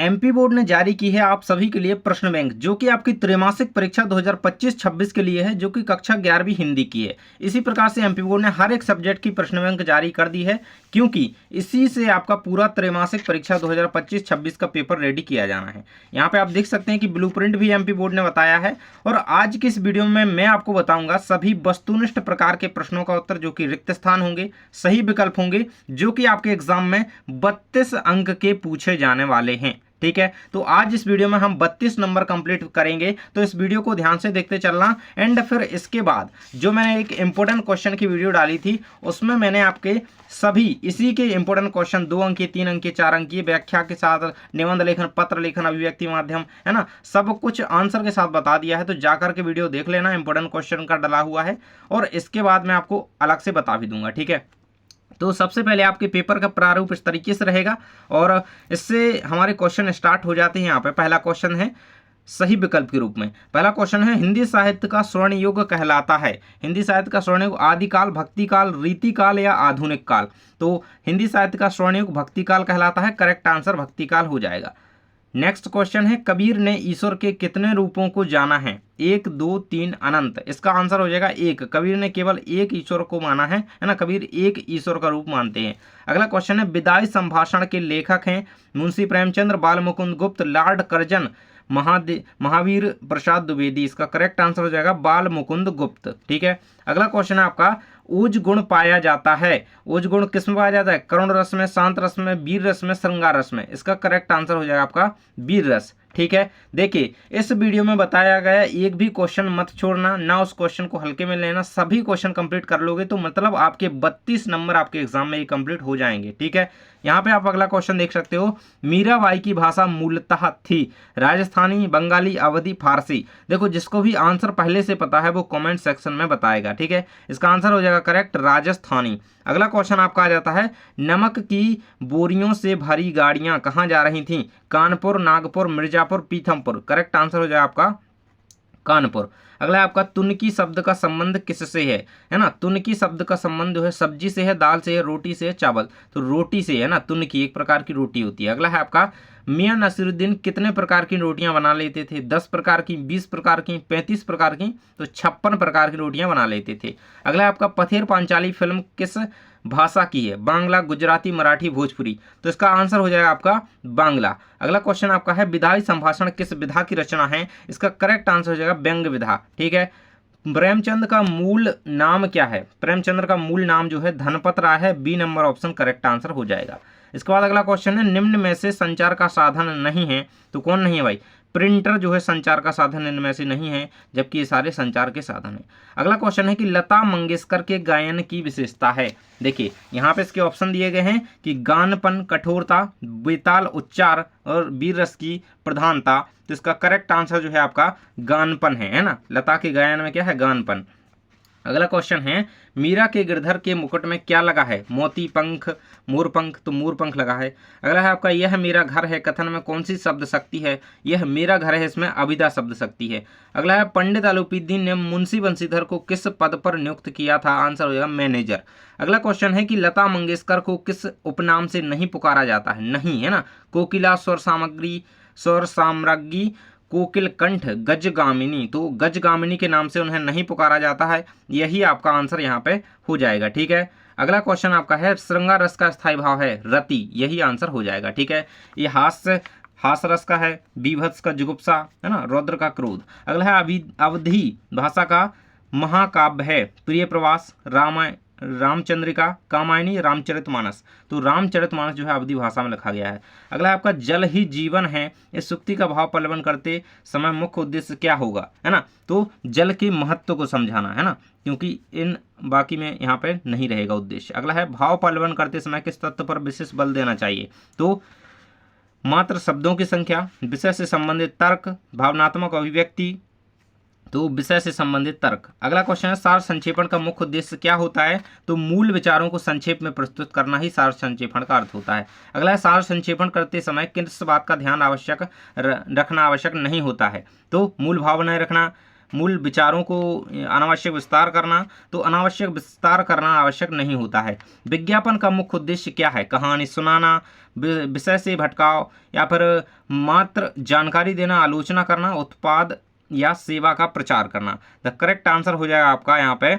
MP board ने जारी की है आप सभी के लिए प्रश्न बैंक, जो कि आपकी त्रैमासिक परीक्षा 2025-26 के लिए है, जो कि कक्षा 11वीं हिंदी की है। इसी प्रकार से एमपी बोर्ड ने हर एक सब्जेक्ट की प्रश्न बैंक जारी कर दी है, क्योंकि इसी से आपका पूरा त्रैमासिक परीक्षा 2025-26 का पेपर रेडी किया जाना है। यहाँ पे आप देख सकते हैं कि ब्लूप्रिंट भी एमपी बोर्ड ने बताया है। और आज की इस वीडियो में मैं आपको बताऊंगा सभी वस्तुनिष्ठ प्रकार के प्रश्नों का उत्तर, जो कि रिक्त स्थान होंगे, सही विकल्प होंगे, जो कि आपके एग्जाम में 32 अंक के पूछे जाने वाले हैं। ठीक है, तो आज इस वीडियो में हम 32 नंबर कंप्लीट करेंगे, तो इस वीडियो को ध्यान से देखते चलना। एंड फिर इसके बाद जो मैंने एक इंपॉर्टेंट क्वेश्चन की वीडियो डाली थी, उसमें मैंने आपके सभी इसी के इंपॉर्टेंट क्वेश्चन 2 अंक के, 3 अंक के, 4 अंक की व्याख्या के साथ, निबंध लेखन, पत्र लेखन, अभिव्यक्ति माध्यम, है ना, सब कुछ आंसर के साथ बता दिया है। तो जाकर के वीडियो देख लेना, इंपॉर्टेंट क्वेश्चन का डाला हुआ है, और इसके बाद मैं आपको अलग से बता भी दूंगा। ठीक है, तो सबसे पहले आपके पेपर का प्रारूप इस तरीके से रहेगा, और इससे हमारे क्वेश्चन स्टार्ट हो जाते हैं। यहाँ पे पहला क्वेश्चन है सही विकल्प के रूप में। पहला क्वेश्चन है, हिंदी साहित्य का स्वर्ण युग कहलाता है। हिंदी साहित्य का स्वर्ण युग आदिकाल, भक्तिकाल, रीतिकाल या आधुनिक काल। तो हिंदी साहित्य का स्वर्ण युग भक्तिकाल कहलाता है। करेक्ट आंसर भक्तिकाल हो जाएगा। नेक्स्ट क्वेश्चन है, कबीर ने ईश्वर के कितने रूपों को जाना है? 1, 2, 3, अनंत। इसका आंसर हो जाएगा 1। कबीर ने केवल एक ईश्वर को माना है ना, कबीर एक ईश्वर का रूप मानते हैं। अगला क्वेश्चन है, विदाई संभाषण के लेखक हैं मुंशी प्रेमचंद्र, बाल मुकुंद गुप्त, लॉर्ड कर्जन, महावीर प्रसाद द्विवेदी। इसका करेक्ट आंसर हो जाएगा बाल मुकुंद गुप्त। ठीक है, अगला क्वेश्चन है आपका, ऊज गुण पाया जाता है। ऊज गुण किस में पाया जाता है? करुण रस में, शांत रस में, वीर रस में, श्रृंगार रस में। इसका करेक्ट आंसर हो जाएगा आपका वीर रस। ठीक है, देखिए इस वीडियो में बताया गया एक भी क्वेश्चन मत छोड़ना, ना उस क्वेश्चन को हल्के में लेना। सभी क्वेश्चन कंप्लीट कर लोगे तो मतलब आपके 32 नंबर आपके एग्जाम में ही कंप्लीट हो जाएंगे। ठीक है, यहाँ पे आप अगला क्वेश्चन देख सकते हो, मीराबाई की भाषा मूलतः थी राजस्थानी, बंगाली, अवधी, फारसी। देखो जिसको भी आंसर पहले से पता है वो कमेंट सेक्शन में बताएगा। ठीक है, इसका आंसर हो जाएगा करेक्ट राजस्थानी। अगला क्वेश्चन आपका आ जाता है, नमक की बोरियों से भरी गाड़ियां कहाँ जा रही थीं? कानपुर, नागपुर, मिर्जापुर, पीथमपुर। करेक्ट आंसर हो जाएगा आपका कानपुर। अगला है आपका, तुनकी शब्द का संबंध किससे है ना? तुनकी शब्द का संबंध जो है सब्जी से है, दाल से है, रोटी से है, चावल। तो रोटी से है ना, तुनकी एक प्रकार की रोटी होती है। अगला है आपका, मियां नसीरुद्दीन कितने प्रकार की रोटियां बना लेते थे? 10 प्रकार की, 20 प्रकार की, 35 प्रकार की, तो 56 प्रकार की रोटियां बना लेते थे। अगला है आपका, पथेर पांचाली फिल्म किस भाषा की है? बांग्ला, गुजराती, मराठी, भोजपुरी। तो इसका आंसर हो जाएगा आपका बांग्ला। अगला क्वेश्चन आपका है, विधायी संभाषण किस विधा की रचना है? इसका करेक्ट आंसर हो जाएगा व्यंग्य विधा। ठीक है, प्रेमचंद का मूल नाम क्या है? प्रेमचंद्र का मूल नाम जो है धनपत राय है। B number option correct answer हो जाएगा। इसके बाद अगला क्वेश्चन है, निम्न में से संचार का साधन नहीं है। तो कौन नहीं है भाई? प्रिंटर जो है संचार का साधन इनमें से नहीं है, जबकि ये सारे संचार के साधन हैं। अगला क्वेश्चन है कि लता मंगेशकर के गायन की विशेषता है। देखिए यहाँ पे इसके ऑप्शन दिए गए हैं कि गानपन, कठोरता, बेताल उच्चार और वीर रस की प्रधानता। तो इसका करेक्ट आंसर जो है आपका गानपन है ना। लता के गायन में क्या है? गानपन। अगला क्वेश्चन है, मीरा के गिरधर के मुकुट में क्या लगा है? मोती, पंख, मोर पंख। तो मोर पंख लगा है। अगला है आपका, यह मेरा घर है कथन में कौन सी शब्द शक्ति है? यह मेरा घर है, इसमें अभिधा शब्द शक्ति है। अगला है, पंडित आलूपीदीन ने मुंशी बंशीधर को किस पद पर नियुक्त किया था? आंसर हो जाएगा मैनेजर। अगला क्वेश्चन है कि लता मंगेशकर को किस उपनाम से नहीं पुकारा जाता है? नहीं, है ना। कोकिला, स्वर सामग्री, स्वर साम्राज्ञी, कोकिल कंठ, गजगामिनी। तो गजगामिनी के नाम से उन्हें नहीं पुकारा जाता है। यही आपका आंसर यहाँ पे हो जाएगा। ठीक है, अगला क्वेश्चन आपका है, श्रृंगार रस का स्थायी भाव है रति। यही आंसर हो जाएगा। ठीक है, ये हास रस का है, बीभत्स का जुगुप्सा, है ना, रौद्र का क्रोध। अगला है, अवधी भाषा का महाकाव्य है प्रिय प्रवास, रामचंद्रिका, कामायनी, रामचरितमानस। तो रामचरितमानस जो है अवधी भाषा में लिखा गया है। अगला है आपका, जल ही जीवन है, इस सूक्ति का भाव पल्लवन करते समय मुख्य उद्देश्य क्या होगा? है ना, तो जल के महत्व को समझाना, है ना, क्योंकि इन बाकी में यहाँ पे नहीं रहेगा उद्देश्य। अगला है, भाव पल्लवन करते समय किस तत्व पर विशेष बल देना चाहिए? तो मात्र शब्दों की संख्या, विषय से संबंधित तर्क, भावनात्मक अभिव्यक्ति। तो विषय से संबंधित तर्क। अगला क्वेश्चन है, सार संक्षेपण का मुख्य उद्देश्य क्या होता है? तो मूल विचारों को संक्षेप में प्रस्तुत करना ही सार संक्षेपण का अर्थ होता है। अगला है, सार संक्षेपण करते समय किस बात का ध्यान रखना आवश्यक नहीं होता है? तो मूल भाव बनाए रखना, मूल विचारों को अनावश्यक विस्तार करना, तो अनावश्यक विस्तार करना आवश्यक नहीं होता है। विज्ञापन का मुख्य उद्देश्य क्या है? कहानी सुनाना, विषय से भटकाव, या फिर मात्र जानकारी देना, आलोचना करना, उत्पाद या सेवा का प्रचार करना। द करेक्ट आंसर हो जाएगा आपका यहाँ पे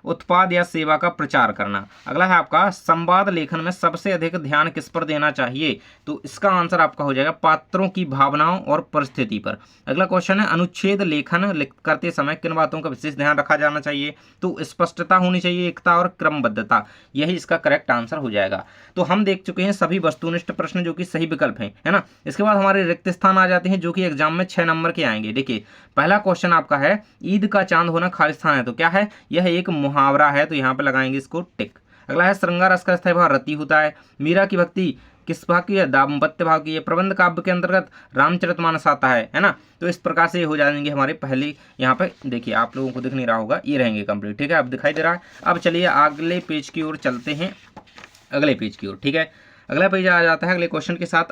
उत्पाद या सेवा का प्रचार करना। अगला है आपका संवाद लेखन में सबसे अधिक ध्यान किस पर देना चाहिए? तो इसका आंसर आपका हो जाएगा पात्रों की भावनाओं और परिस्थिति पर। अगला क्वेश्चन है अनुच्छेद लेखन करते समय किन बातों का विशेष ध्यान रखा जाना चाहिए? तो स्पष्टता होनी चाहिए, एकता और क्रमबद्धता, यही इसका करेक्ट आंसर हो जाएगा। तो हम देख चुके हैं सभी वस्तुनिष्ठ प्रश्न जो कि सही विकल्प हैं, है ना। इसके बाद हमारे रिक्त स्थान आ जाते हैं जो कि एग्जाम में 6 नंबर के आएंगे। देखिए पहला क्वेश्चन आपका है ईद का चांद होना खालिस्तान है, तो क्या है? यह एक मुहावरा है, तो यहाँ पे लगाएंगे इसको टिक। अगला है श्रृंगार रस का स्थायी भाव रति होता है। मीरा की भक्ति किस भाव की है? दाम्पत्य भाव की है। प्रबंध काव्य के अंतर्गत रामचरितमानस आता है ना। तो इस प्रकार से हो जाएंगे हमारे पहले। यहाँ पे देखिए आप लोगों को दिख नहीं रहा होगा, ये रहेंगे कंप्लीट, ठीक है। अब दिखाई दे रहा है। अब चलिए अगले पेज की ओर चलते हैं, अगले पेज की ओर, ठीक है। अगला पेज आ जाता है अगले क्वेश्चन के साथ।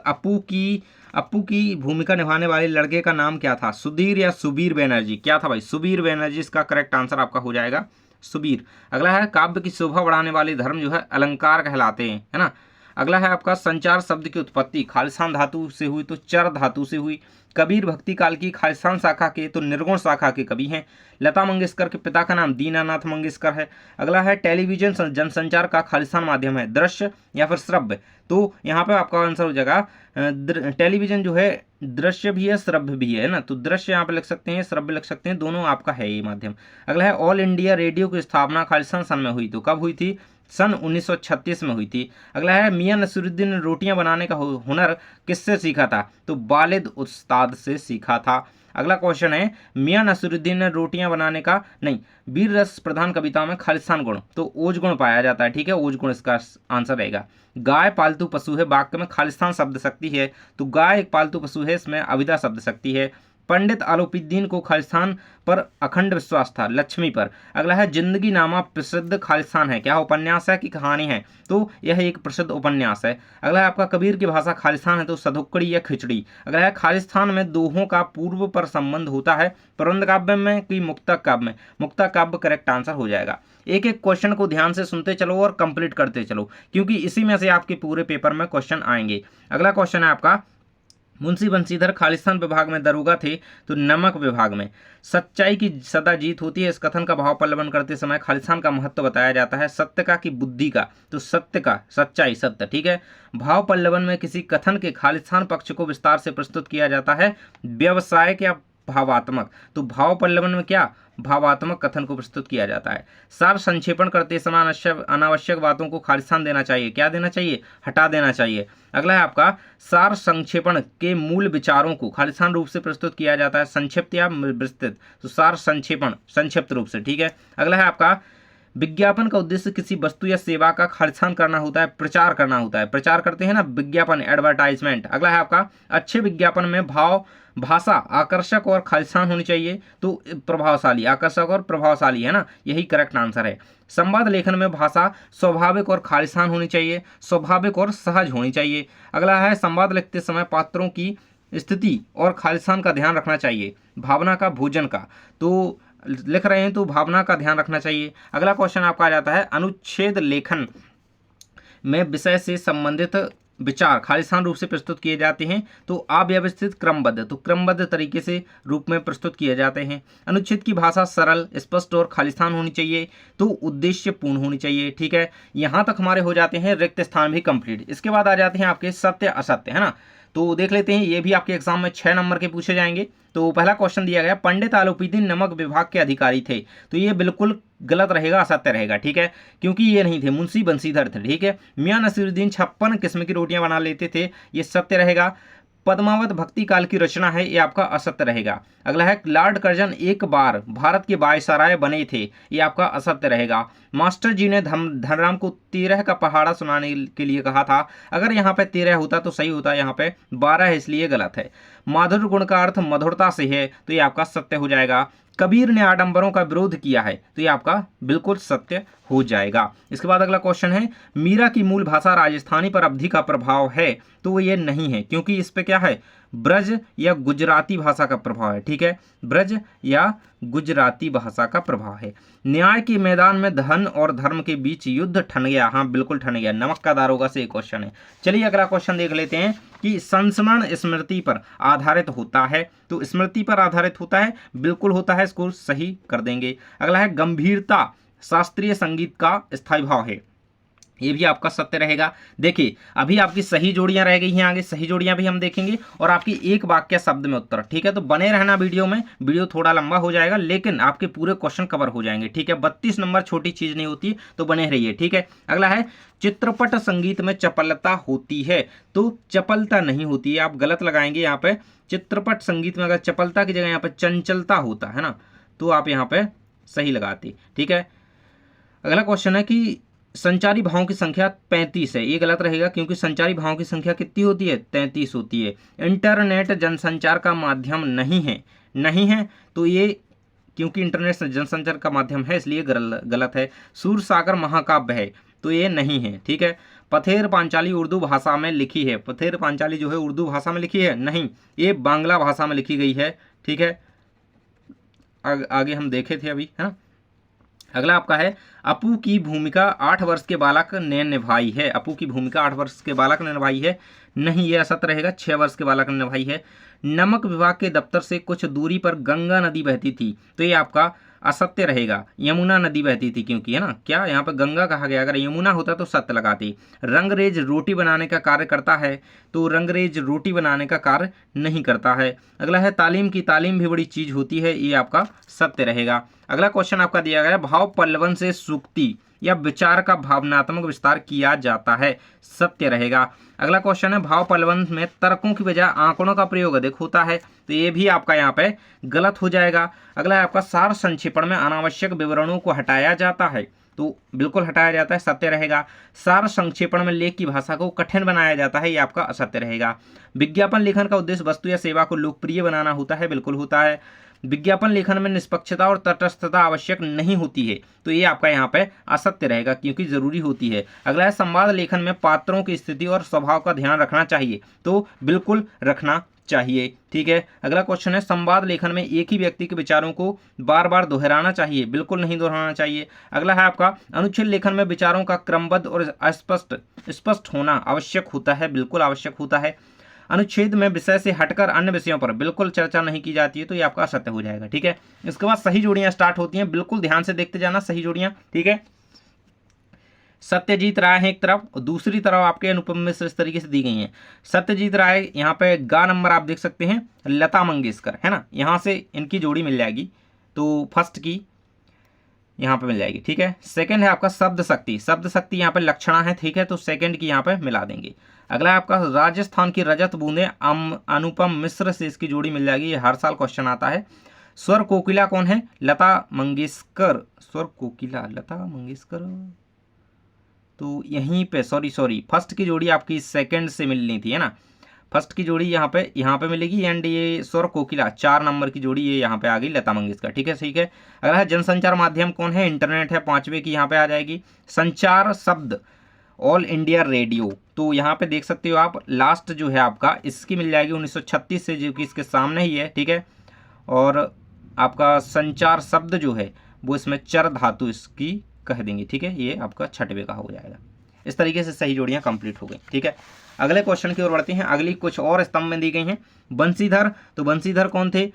अपू की भूमिका निभाने वाले लड़के का नाम क्या था? सुधीर या सुबीर बनर्जी? क्या था भाई? सुबीर बनर्जी इसका करेक्ट आंसर आपका हो जाएगा, सुबीर। अगला है काव्य की शोभा बढ़ाने वाले धर्म जो है अलंकार कहलाते हैं, है ना। अगला है आपका संचार शब्द की उत्पत्ति खालिस्तान धातु से हुई तो चर धातु से हुई। कबीर भक्ति काल की खालिस्तान शाखा के तो निर्गुण शाखा के कवि हैं। लता मंगेशकर के पिता का नाम दीनानाथ मंगेशकर है। अगला है टेलीविजन जनसंचार का खालिस्तान माध्यम है दृश्य या फिर श्रव्य? तो यहाँ पे आपका आंसर हो जाएगा टेलीविजन जो है दृश्य भी है श्रव्य भी है ना। तो दृश्य यहाँ पे लिख सकते हैं, श्रव्य लिख सकते हैं, दोनों आपका है ये माध्यम। अगला है ऑल इंडिया रेडियो की स्थापना खालिस्तान सन में हुई, तो कब हुई थी? सन 1936 में हुई थी। अगला है मियां नसीरुद्दीन ने रोटियां बनाने का हुनर किससे सीखा था? तो वालिद उस्ताद से सीखा था। अगला क्वेश्चन है मियां नसीरुद्दीन ने रोटियां बनाने का नहीं वीर रस प्रधान कविता में खालिस्तान गुण तो ओज गुण पाया जाता है, ठीक है। ओज गुण इसका आंसर रहेगा। गाय पालतू पशु है, वाक्य में खालिस्तान शब्द शक्ति है, तो गाय एक पालतू पशु है, इसमें अविदा शब्द शक्ति है। पंडित आलोपीद्दीन को खालिस्तान पर अखंड विश्वास था, लक्ष्मी पर। अगला है जिंदगी नामा प्रसिद्ध खालिस्तान है, क्या उपन्यास है कि कहानी है? तो यह एक प्रसिद्ध उपन्यास है। अगला है आपका कबीर की भाषा खालिस्तान है, तो सधुक्कड़ी या खिचड़ी। अगला है खालिस्तान में दोहों का पूर्व पर संबंध होता है, प्रबंध काव्य में कि मुक्तक काव्य में? मुक्तक काव्य करेक्ट आंसर हो जाएगा। एक एक क्वेश्चन को ध्यान से सुनते चलो और कंप्लीट करते चलो, क्योंकि इसी में से आपके पूरे पेपर में क्वेश्चन आएंगे। अगला क्वेश्चन है आपका मुंशी बंशीधर खालिस्तान विभाग में दरोगा थे, तो नमक विभाग में। सच्चाई की सदा जीत होती है, इस कथन का भाव पल्लवन करते समय खालिस्तान का महत्व बताया जाता है। सत्य का कि बुद्धि का? तो सत्य का, सच्चाई सत्य, ठीक है। भाव पल्लवन में किसी कथन के खालिस्तान पक्ष को विस्तार से प्रस्तुत किया जाता है, व्यवसायिक या भावात्मक? तो भाव पल्लवन में क्या? भावात्मक कथन को प्रस्तुत किया जाता है। सार संक्षेपण करते समय अनावश्यक बातों को खालिस्तान देना चाहिए, क्या देना चाहिए? हटा देना चाहिए। अगला है आपका सार संक्षेपण के मूल विचारों को खालिस्तान रूप से प्रस्तुत किया जाता है, संक्षिप्त या विस्तृत? तो सार संक्षेपण संक्षिप्त रूप से, ठीक है। अगला है आपका विज्ञापन का उद्देश्य किसी वस्तु या सेवा का खालिस्तान करना होता है, प्रचार करना होता है। प्रचार करते हैं ना विज्ञापन, एडवर्टाइजमेंट। अगला है आपका अच्छे विज्ञापन में भाषा आकर्षक और खालिस्तान होनी चाहिए, तो प्रभावशाली, आकर्षक और प्रभावशाली, है ना, यही करेक्ट आंसर है। संवाद लेखन में भाषा स्वाभाविक और खालिस्तान होनी चाहिए, स्वाभाविक और सहज होनी चाहिए। अगला है संवाद लिखते समय पात्रों की स्थिति और खालिस्तान का ध्यान रखना चाहिए, भावना का भोजन का, तो लिख रहे हैं तो भावना का ध्यान रखना चाहिए। अगला क्वेश्चन आपका आ जाता है अनुच्छेद लेखन में विषय से संबंधित विचार खालिस्तान रूप से प्रस्तुत किए जाते हैं, तो अव्यवस्थित क्रमबद्ध, तो क्रमबद्ध तरीके से रूप में प्रस्तुत किए जाते हैं। अनुच्छेद की भाषा सरल, स्पष्ट और खालिस्तान होनी चाहिए, तो उद्देश्यपूर्ण होनी चाहिए, ठीक है। यहाँ तक हमारे हो जाते हैं रिक्त स्थान भी कंप्लीट। इसके बाद आ जाते हैं आपके सत्य असत्य, है ना। तो देख लेते हैं, ये भी आपके एग्जाम में 6 नंबर के पूछे जाएंगे। तो पहला क्वेश्चन दिया गया पंडित आलोपीद्दीन नमक विभाग के अधिकारी थे, तो ये बिल्कुल गलत रहेगा, असत्य रहेगा, ठीक है, क्योंकि ये नहीं थे, मुंशी बंशीधर थे, ठीक है। मियां नसीरुद्दीन 56 किस्म की रोटियां बना लेते थे, ये सत्य रहेगा। पद्मावत भक्ति काल की रचना है, ये आपका असत्य रहेगा। अगला है लॉर्ड कर्जन एक बार भारत के वायसराय बने थे, ये आपका असत्य रहेगा। मास्टर जी ने धनराम को 13 का पहाड़ा सुनाने के लिए कहा था, अगर यहाँ पे 13 होता तो सही होता, यहाँ पे 12 है इसलिए गलत है। माधुर्य गुण का अर्थ मधुरता से है, तो ये आपका सत्य हो जाएगा। कबीर ने आडंबरों का विरोध किया है, तो ये आपका बिल्कुल सत्य हो जाएगा। इसके बाद अगला क्वेश्चन है मीरा की मूल भाषा राजस्थानी पर अवधि का प्रभाव है, तो ये नहीं है, क्योंकि इस पे क्या है, ब्रज या गुजराती भाषा का प्रभाव है, ठीक है, ब्रज या गुजराती भाषा का प्रभाव है। न्याय के मैदान में धन और धर्म के बीच युद्ध ठन गया। हाँ बिल्कुल ठन गया। नमक का दारोगा से एक क्वेश्चन है। चलिए अगला क्वेश्चन देख लेते हैं कि संस्मरण स्मृति पर आधारित होता है। तो स्मृति पर आधारित होता है, बिल्कुल होता है, इसको सही कर देंगे। अगला है गंभीरता शास्त्रीय संगीत का स्थायी भाव है। ये भी आपका सत्य रहेगा। देखिए अभी आपकी सही जोड़ियां रह गई हैं, आगे सही जोड़ियां भी हम देखेंगे और आपकी एक वाक्य शब्द में उत्तर। ठीक है, तो बने रहना वीडियो में, वीडियो थोड़ा लंबा हो जाएगा लेकिन आपके पूरे क्वेश्चन कवर हो जाएंगे। ठीक है, 32 नंबर छोटी चीज नहीं होती, तो बने रहिए। ठीक है, अगला है चित्रपट संगीत में चपलता होती है। तो चपलता नहीं होती है, आप गलत लगाएंगे यहाँ पे। चित्रपट संगीत में अगर चपलता की जगह यहाँ पे चंचलता होता है ना, तो आप यहाँ पे सही लगाते। ठीक है, अगला क्वेश्चन है कि संचारी भावों की संख्या 35 है। ये गलत रहेगा क्योंकि संचारी भावों की संख्या कितनी होती है? 33 होती है। इंटरनेट जनसंचार का माध्यम नहीं है, नहीं है तो ये क्योंकि इंटरनेट जनसंचार का माध्यम है इसलिए गलत है। सूरसागर महाकाव्य है, तो ये नहीं है। ठीक है, पथेर पांचाली उर्दू भाषा में लिखी है। पथेर पांचाली जो है उर्दू भाषा में लिखी है? नहीं, ये बांग्ला भाषा में लिखी गई है। ठीक है, आगे हम देखे थे अभी, है ना। अगला आपका है अपू की भूमिका 8 वर्ष के बालक ने निभाई है। अपू की भूमिका 8 वर्ष के बालक ने निभाई है? नहीं, यह असत्य रहेगा, 6 वर्ष के बालक ने निभाई है। नमक विभाग के दफ्तर से कुछ दूरी पर गंगा नदी बहती थी, तो ये आपका असत्य रहेगा। यमुना नदी बहती थी क्योंकि, है ना। क्या यहाँ पर गंगा कहा गया? अगर यमुना होता तो सत्य लगाती। रंगरेज रोटी बनाने का कार्य करता है, तो रंगरेज रोटी बनाने का कार्य नहीं करता है। अगला है तालीम की तालीम भी बड़ी चीज होती है, ये आपका सत्य रहेगा। अगला क्वेश्चन आपका दिया गया भाव पल्लवन से सूक्ति या विचार का भावनात्मक विस्तार किया जाता है, सत्य रहेगा। अगला क्वेश्चन है भाव पल्लवन में तर्कों की बजाय आंकड़ों का प्रयोग अधिक होता है, तो ये भी आपका यहाँ पे गलत हो जाएगा। अगला है आपका सार संक्षेपण में अनावश्यक विवरणों को हटाया जाता है, तो बिल्कुल हटाया जाता है, सत्य रहेगा। सार संक्षेपण में लेख की भाषा को कठिन बनाया जाता है, ये आपका असत्य रहेगा। विज्ञापन लेखन का उद्देश्य वस्तु या सेवा को लोकप्रिय बनाना होता है, बिल्कुल होता है। विज्ञापन लेखन में निष्पक्षता और तटस्थता आवश्यक नहीं होती है, तो ये आपका यहाँ पे असत्य रहेगा क्योंकि जरूरी होती है। अगला है संवाद लेखन में पात्रों की स्थिति और स्वभाव का ध्यान रखना चाहिए, तो बिल्कुल रखना चाहिए। ठीक है, अगला क्वेश्चन है संवाद लेखन में एक ही व्यक्ति के विचारों को बार बार दोहराना चाहिए, बिल्कुल नहीं दोहराना चाहिए। अगला है आपका अनुच्छेद लेखन में विचारों का क्रमबद्ध और स्पष्ट होना आवश्यक होता है, बिल्कुल आवश्यक होता है। अनुच्छेद में विषय से हटकर अन्य विषयों पर बिल्कुल चर्चा नहीं की जाती है, तो ये आपका असत्य हो जाएगा। ठीक है, इसके बाद सही जोड़ियां स्टार्ट होती हैं, बिल्कुल ध्यान से देखते जाना सही जोड़ियां। ठीक है, सत्यजीत राय है एक तरफ और दूसरी तरफ आपके अनुपम मिश्र इस तरीके से दी गई हैं। सत्यजीत राय यहाँ पे गा नंबर आप देख सकते हैं, लता मंगेशकर, है ना, यहाँ से इनकी जोड़ी मिल जाएगी, तो फर्स्ट की यहाँ पे मिल जाएगी। ठीक है, सेकंड है आपका शब्द शक्ति, शब्द शक्ति यहाँ पे लक्षणा है। ठीक है, तो सेकंड की यहाँ पे मिला देंगे। अगला है आपका राजस्थान की रजत बूंदे अनुपम मिश्र से इसकी जोड़ी मिल जाएगी, ये हर साल क्वेश्चन आता है। स्वर कोकिला कौन है? लता मंगेशकर। स्वर कोकिला लता मंगेशकर, तो यहीं पे सॉरी फर्स्ट की जोड़ी आपकी सेकंड से मिलनी थी, है ना। फर्स्ट की जोड़ी यहाँ पे मिलेगी एंड ये स्वर कोकिला 4 नंबर की जोड़ी ये यहाँ पे आ गई लता मंगेशकर। ठीक है, ठीक है। अगला है जनसंचार माध्यम कौन है? इंटरनेट है, 5वें की यहाँ पे आ जाएगी। संचार शब्द ऑल इंडिया रेडियो, तो यहाँ पे देख सकते हो आप लास्ट जो है आपका इसकी मिल जाएगी 1936 से, जो कि इसके सामने ही है। ठीक है, और आपका संचार शब्द जो है वो इसमें चर धातु इसकी कह देंगे। ठीक है, ये आपका 6वें का हो जाएगा। इस तरीके से सही जोड़ियां कंप्लीट हो गई। ठीक है, अगले क्वेश्चन की ओर बढ़ते हैं। अगली कुछ और स्तंभ में दी गई हैं। बंसीधर, तो बंसीधर कौन थे?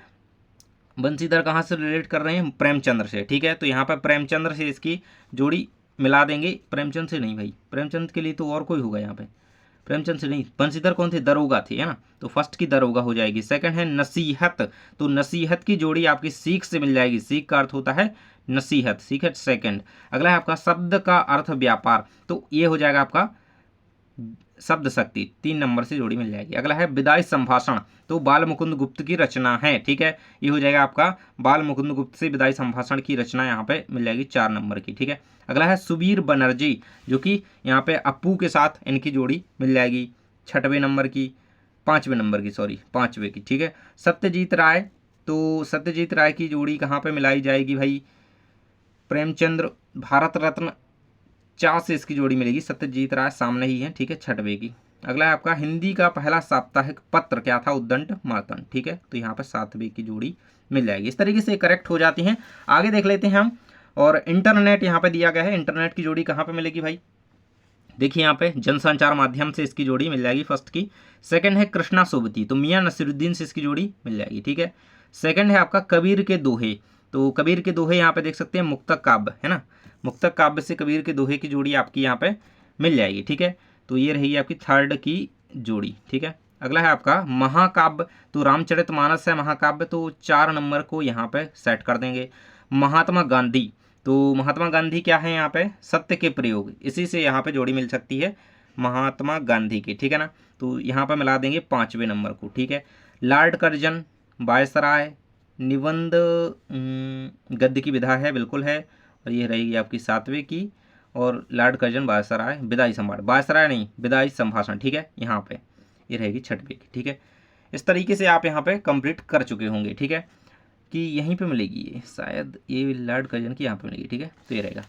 बंसीधर कहाँ से रिलेट कर रहे हैं? प्रेमचंद्र से। ठीक है, तो यहाँ पर प्रेमचंद्र से इसकी जोड़ी मिला देंगे। प्रेमचंद से नहीं भाई, प्रेमचंद के लिए तो और कोई होगा यहाँ पे, प्रेमचंद से नहीं। बंसीधर कौन थे? दरोगा थे, है ना, तो फर्स्ट की दरोगा हो जाएगी। सेकंड है नसीहत, तो नसीहत की जोड़ी आपकी सीख से मिल जाएगी। सीख का अर्थ होता है नसीहत, सीख है सेकंड। अगला है आपका शब्द का अर्थ व्यापार, तो ये हो जाएगा आपका शब्द शक्ति, 3 नंबर से जोड़ी मिल जाएगी। अगला है विदाई संभाषण, तो बाल मुकुंद गुप्त की रचना है। ठीक है, ये हो जाएगा आपका बाल मुकुंद गुप्त से विदाई संभाषण की रचना यहाँ पे मिल जाएगी 4 नंबर की। ठीक है, अगला है सुबीर बनर्जी, जो कि यहाँ पे अप्पू के साथ इनकी जोड़ी मिल जाएगी 6वें नंबर की, 5वें नंबर की, सॉरी 5वें की। ठीक है, सत्यजीत राय, तो सत्यजीत राय की जोड़ी कहाँ पे मिलाई जाएगी भाई? प्रेमचंद्र भारत रत्न 4 से इसकी जोड़ी मिलेगी। सत्यजीत राय सामने ही है। ठीक है, 6वें की। अगला है आपका हिंदी का पहला साप्ताहिक पत्र क्या था? उद्दंड मार्तंड। ठीक है, तो यहाँ पर 7वें की जोड़ी मिल जाएगी। इस तरीके से करेक्ट हो जाती हैं। आगे देख लेते हैं हम। और इंटरनेट यहाँ पे दिया गया है, इंटरनेट की जोड़ी कहाँ पे मिलेगी भाई? देखिए यहाँ पे जनसंचार माध्यम से इसकी जोड़ी मिल जाएगी फर्स्ट की। सेकंड है कृष्णा सोबती, तो मियाँ नसीरुद्दीन से इसकी जोड़ी मिल जाएगी। ठीक है, सेकंड है आपका कबीर के दोहे, तो कबीर के दोहे यहाँ पे देख सकते हैं मुक्तक काव्य है ना, मुक्तक काव्य से कबीर के दोहे की जोड़ी आपकी यहाँ पे मिल जाएगी। ठीक है, तो ये रहेगी आपकी थर्ड की जोड़ी। ठीक है, अगला है आपका महाकाव्य, तो रामचरितमानस है महाकाव्य, तो 4 नंबर को यहाँ पे सेट कर देंगे। महात्मा गांधी, तो महात्मा गांधी क्या है यहाँ पे? सत्य के प्रयोग, इसी से यहाँ पे जोड़ी मिल सकती है महात्मा गांधी की। ठीक है ना, तो यहाँ पे मिला देंगे 5वें नंबर को। ठीक है, लॉर्ड कर्जन, वायसराय, निबंध गद्य की विधा है, बिल्कुल है, और ये रहेगी आपकी 7वें की। और लॉर्ड कर्जन वायसराय विदाई संभाषण, वायसराय नहीं विदाई संभाषण। ठीक है, यहाँ पे ये रहेगी 6वीं की। ठीक है, इस तरीके से आप यहाँ पे कंप्लीट कर चुके होंगे। ठीक है, कि यहीं पे मिलेगी ये, शायद ये लॉर्ड कर्जन की यहाँ पे मिलेगी। ठीक है, तो ये रहेगा।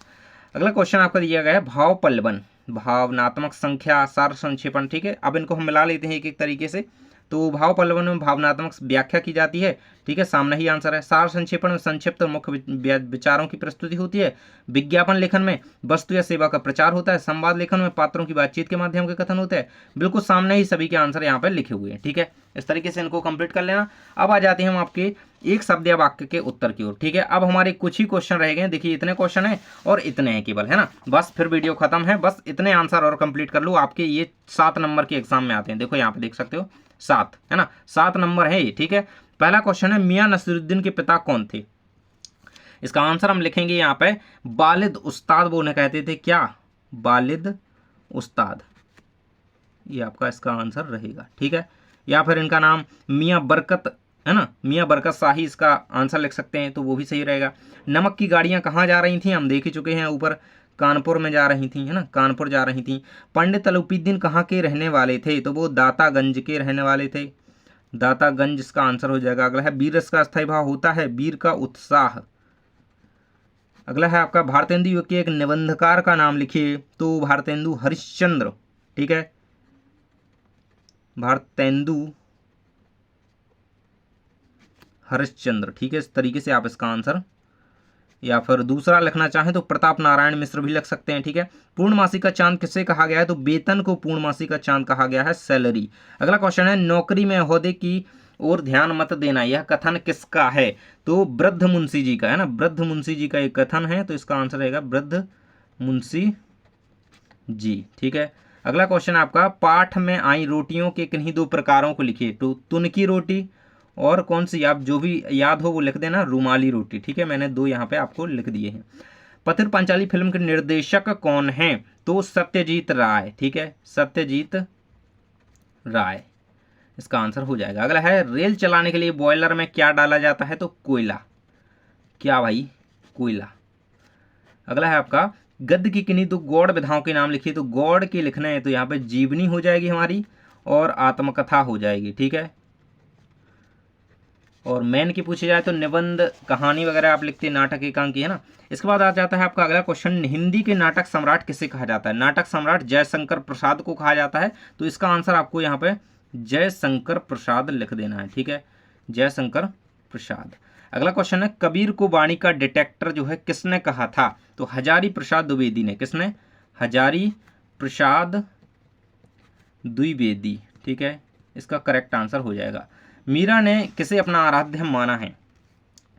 अगला क्वेश्चन आपका दिया गया है भाव पल्लवन, भावनात्मक संख्या, सार संक्षेपण। ठीक है, अब इनको हम मिला लेते हैं एक एक तरीके से। तो भाव पल्लवन में भावनात्मक व्याख्या की जाती है। ठीक है, सामने ही आंसर है। सार संक्षेपण में संक्षिप्त और मुख्य विचारों की प्रस्तुति होती है। विज्ञापन लेखन में वस्तु या सेवा का प्रचार होता है। संवाद लेखन में पात्रों की बातचीत के माध्यम के कथन होते हैं। बिल्कुल सामने ही सभी के आंसर यहाँ पर लिखे हुए हैं। ठीक है, इस तरीके से इनको कंप्लीट कर लेना। अब आ जाते हैं हम आपके एक शब्द या वाक्य के उत्तर की ओर। ठीक है, अब हमारे कुछ ही क्वेश्चन रह गए हैं। देखिए इतने क्वेश्चन हैं और इतने हैं केवल, है ना, बस फिर वीडियो खत्म है। बस इतने आंसर और कंप्लीट कर लो, आपके ये 7 नंबर के एग्जाम में आते हैं। देखो यहाँ पे देख सकते हो 7 है ना, 7 नंबर है ये। ठीक है, पहला क्वेश्चन है मियाँ नसीरुद्दीन के पिता कौन थे? इसका आंसर हम लिखेंगे यहाँ पे वालिद उस्ताद, वो उन्हें कहते थे क्या? वालिद उस्ताद, ये आपका इसका आंसर रहेगा। ठीक है, या फिर इनका नाम मियाँ बरकत है ना, मियाँ बरकत शाही इसका आंसर लिख सकते हैं, तो वो भी सही रहेगा। नमक की गाड़ियाँ कहाँ जा रही थी? हम देख ही चुके हैं, ऊपर कानपुर में जा रही थी, है ना, कानपुर जा रही थी। पंडित अलौपीदीन कहाँ के रहने वाले थे? तो वो दातागंज के रहने वाले थे, दातागंज इसका आंसर हो जाएगा। अगला है वीर रस का अस्थायी भाव होता है वीर का उत्साह। अगला है आपका भारतेंदु के एक निबंधकार का नाम लिखिए, तो भारतेंदु हरिश्चंद्र। ठीक है, भारतेंदु हरिश्चंद्र। ठीक है, इस तरीके से आप इसका आंसर, या फिर दूसरा लिखना चाहें तो प्रताप नारायण मिश्र भी लिख सकते हैं। ठीक है, पूर्णमासी का चांद किसे कहा गया है? तो वेतन को पूर्णमासी का चांद कहा गया है, सैलरी। अगला क्वेश्चन है नौकरी में ओहदे की और ध्यान मत देना, यह कथन किसका है? तो वृद्ध मुंशी जी का, है ना, वृद्ध मुंशी जी का एक कथन है, तो इसका आंसर रहेगा वृद्ध मुंशी जी। ठीक है, अगला क्वेश्चन आपका पाठ में आई रोटियों के किन्हीं 2 प्रकारों को लिखिए। तो तुन की रोटी और कौन सी, आप जो भी याद हो वो लिख देना, रुमाली रोटी। ठीक है, मैंने 2 यहाँ पे आपको लिख दिए हैं। पथिर पांचाली फिल्म के निर्देशक कौन हैं? तो सत्यजीत राय। ठीक है, सत्यजीत राय इसका आंसर हो जाएगा। अगला है रेल चलाने के लिए बॉयलर में क्या डाला जाता है? तो कोयला। क्या भाई? कोयला। अगला है आपका गद्य की किन्हीं 2 गौड़ विधाओं के नाम लिखिए। तो गौड़ के लिखना है तो यहाँ पे जीवनी हो जाएगी हमारी और आत्मकथा हो जाएगी। ठीक है, और मेन की पूछी जाए तो निबंध, कहानी वगैरह आप लिखते हैं, नाटक एकांकी, है ना। इसके बाद आ जाता है आपका अगला क्वेश्चन, हिंदी के नाटक सम्राट किसे कहा जाता है? नाटक सम्राट जयशंकर प्रसाद को कहा जाता है, तो इसका आंसर आपको यहाँ पे जयशंकर प्रसाद लिख देना है। ठीक है, जयशंकर प्रसाद। अगला क्वेश्चन है कबीर को वाणी का डिटेक्टर जो है किसने कहा था? तो हजारी प्रसाद द्विवेदी ने। किसने? हजारी प्रसाद द्विवेदी। ठीक है, इसका करेक्ट आंसर हो जाएगा। मीरा ने किसे अपना आराध्य माना है?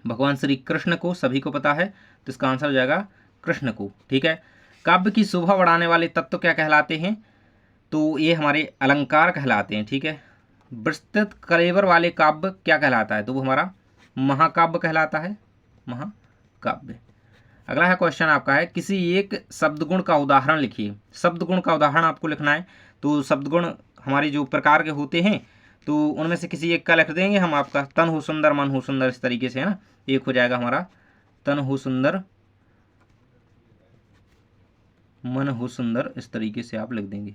भगवान श्री कृष्ण को, सभी को पता है, तो इसका आंसर हो जाएगा कृष्ण को। ठीक है, काव्य की शोभा बढ़ाने वाले तत्व क्या कहलाते हैं? तो ये हमारे अलंकार कहलाते हैं। ठीक है, विस्तृत कलेवर वाले काव्य क्या कहलाता है? तो वो हमारा महाकाव्य कहलाता है, महाकाव्य। अगला है क्वेश्चन आपका है किसी एक शब्दगुण का उदाहरण लिखिए। शब्दगुण का उदाहरण आपको लिखना है, तो शब्दगुण हमारे जो प्रकार के होते हैं तो उनमें से किसी एक का लिख देंगे हम। आपका तन हो सुंदर, मन हो सुंदर, इस तरीके से, है ना, एक हो जाएगा हमारा तन हो सुंदर, मन हो सुंदर, इस तरीके से आप लिख देंगे।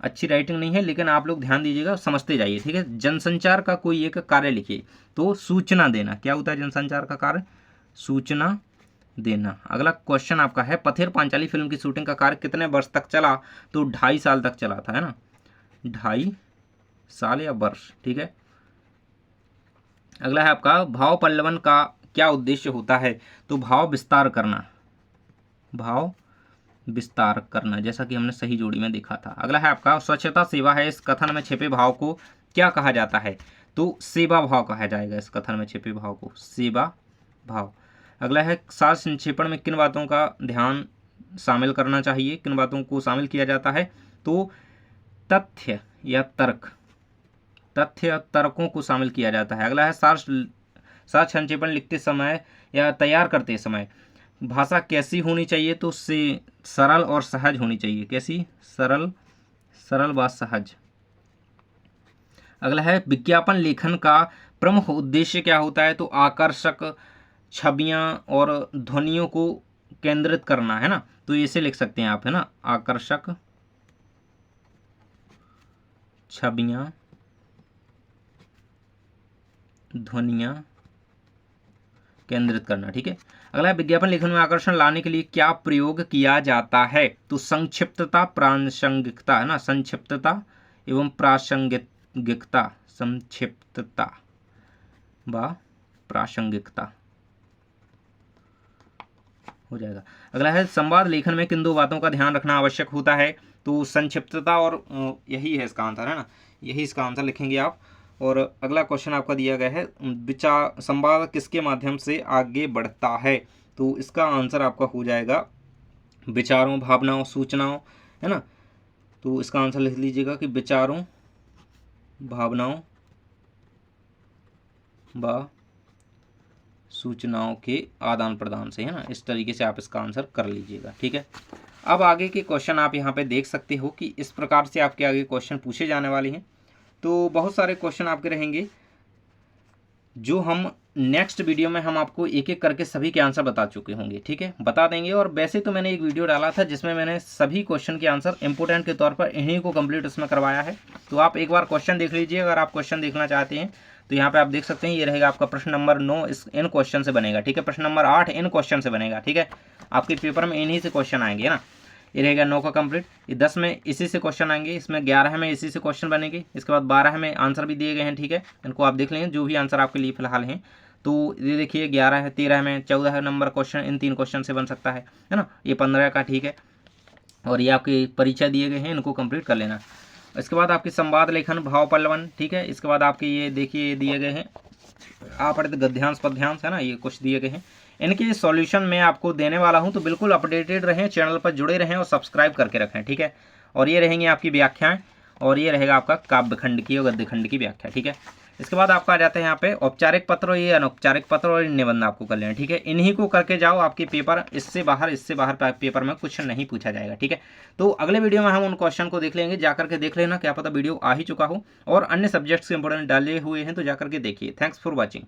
अच्छी राइटिंग नहीं है लेकिन आप लोग ध्यान दीजिएगा, समझते जाइए। ठीक है, जनसंचार का कोई एक कार्य लिखिए। तो सूचना देना क्या होता है? जनसंचार का कार्य सूचना देना। अगला क्वेश्चन आपका है, पथेर पांचाली फिल्म की शूटिंग का कार्य कितने वर्ष तक चला? तो 2.5 साल तक चला था, है ना, 2.5 साल या वर्ष, ठीक है। अगला है आपका, भाव पल्लवन का क्या उद्देश्य होता है? तो भाव विस्तार करना, भाव विस्तार करना, जैसा कि हमने सही जोड़ी में देखा था। अगला है आपका, स्वच्छता सेवा है, इस कथन में छिपे भाव को क्या कहा जाता है? तो सेवा भाव कहा जाएगा, इस कथन में छिपे भाव को सेवा भाव। अगला है, सार संक्षेपण में किन बातों का ध्यान शामिल करना चाहिए, किन बातों को शामिल किया जाता है? तो तथ्य या तर्क, तथ्य या तर्कों को शामिल किया जाता है। अगला है, सार संक्षेपण लिखते समय या तैयार करते समय भाषा कैसी होनी चाहिए? तो से सरल और सहज होनी चाहिए। कैसी? सरल, सरल व सहज। अगला है, विज्ञापन लेखन का प्रमुख उद्देश्य क्या होता है? तो आकर्षक छवियां और ध्वनियों को केंद्रित करना, है ना, तो इसे लिख सकते हैं आप, है ना, आकर्षक छवियां ध्वनियां केंद्रित करना, ठीक है। अगला है, विज्ञापन लेखन में आकर्षण लाने के लिए क्या प्रयोग किया जाता है? तो संक्षिप्तता, प्रासंगिकता, है ना, संक्षिप्तता एवं प्रासंगिकता, संक्षिप्तता व प्रासंगिकता हो जाएगा। अगला है, संवाद लेखन में किन दो बातों का ध्यान रखना आवश्यक होता है? तो संक्षिप्तता और यही है इसका आंसर, है ना, यही इसका आंसर लिखेंगे आप। और अगला क्वेश्चन आपका दिया गया है, विचार संवाद किसके माध्यम से आगे बढ़ता है? तो इसका आंसर आपका हो जाएगा विचारों, भावनाओं, सूचनाओं, है ना, तो इसका आंसर लिख लीजिएगा कि विचारों, भावनाओं व सूचनाओं के आदान प्रदान से, है ना, इस तरीके से आप इसका आंसर कर लीजिएगा, ठीक है। अब आगे के क्वेश्चन आप यहाँ पे देख सकते हो कि इस प्रकार से आपके आगे क्वेश्चन पूछे जाने वाले हैं। तो बहुत सारे क्वेश्चन आपके रहेंगे जो हम नेक्स्ट वीडियो में हम आपको एक एक करके सभी के आंसर बता चुके होंगे, ठीक है, बता देंगे। और वैसे तो मैंने एक वीडियो डाला था जिसमें मैंने सभी क्वेश्चन के आंसर इंपोर्टेंट के तौर पर इन्हीं को कंप्लीट उसमें करवाया है, तो आप एक बार क्वेश्चन देख लीजिए। अगर आप क्वेश्चन देखना चाहते हैं तो यहाँ पे आप देख सकते हैं, ये रहेगा आपका प्रश्न नंबर 9 इन क्वेश्चन से बनेगा, ठीक है, प्रश्न नंबर 8 इन क्वेश्चन से बनेगा, ठीक है, आपके पेपर में इन्हीं से क्वेश्चन आएंगे, है ना। ये रहेगा 9 का कंप्लीट, ये 10 में इसी से क्वेश्चन आएंगे, इसमें 11 में इसी से क्वेश्चन बनेंगे, इसके बाद 12 में आंसर भी दिए गए हैं, ठीक है, इनको आप देख लेंगे जो भी आंसर आपके लिए फिलहाल हैं। तो ये देखिए 11 है, 13 में, 14 नंबर क्वेश्चन इन 3 क्वेश्चन से बन सकता है ना, ये 15 का, ठीक है। और ये आपकी परीक्षा दिए गए हैं, इनको कंप्लीट कर लेना। इसके बाद आपकी संवाद लेखन, भाव पल्लवन, ठीक है। इसके बाद आपके ये देखिए दिए गए हैं आपत्ति गद्यांश पद्यांश, है ना, ये कुछ दिए गए हैं। इनके सॉल्यूशन मैं आपको देने वाला हूं, तो बिल्कुल अपडेटेड रहें, चैनल पर जुड़े रहें और सब्सक्राइब करके रखें, ठीक है। और ये रहेंगी आपकी व्याख्याएं, और ये रहेगा आपका काव्यखंड की और गद्यखंड की व्याख्या, ठीक है। इसके बाद आपका आ जाता है यहाँ पे औपचारिक पत्र, ये अनौपचारिक पत्र और निबंध आपको कर लेना, ठीक है। इन्हीं को करके जाओ, आपके पेपर इससे बाहर पेपर में कुछ नहीं पूछा जाएगा, ठीक है। तो अगले वीडियो में हम उन क्वेश्चन को देख लेंगे, जाकर के देख लेना, क्या पता वीडियो आ ही चुका हो और अन्य सब्जेक्ट्स के इंपॉर्टेंट डाले हुए हैं तो जाकर के देखिए। Thanks for watching.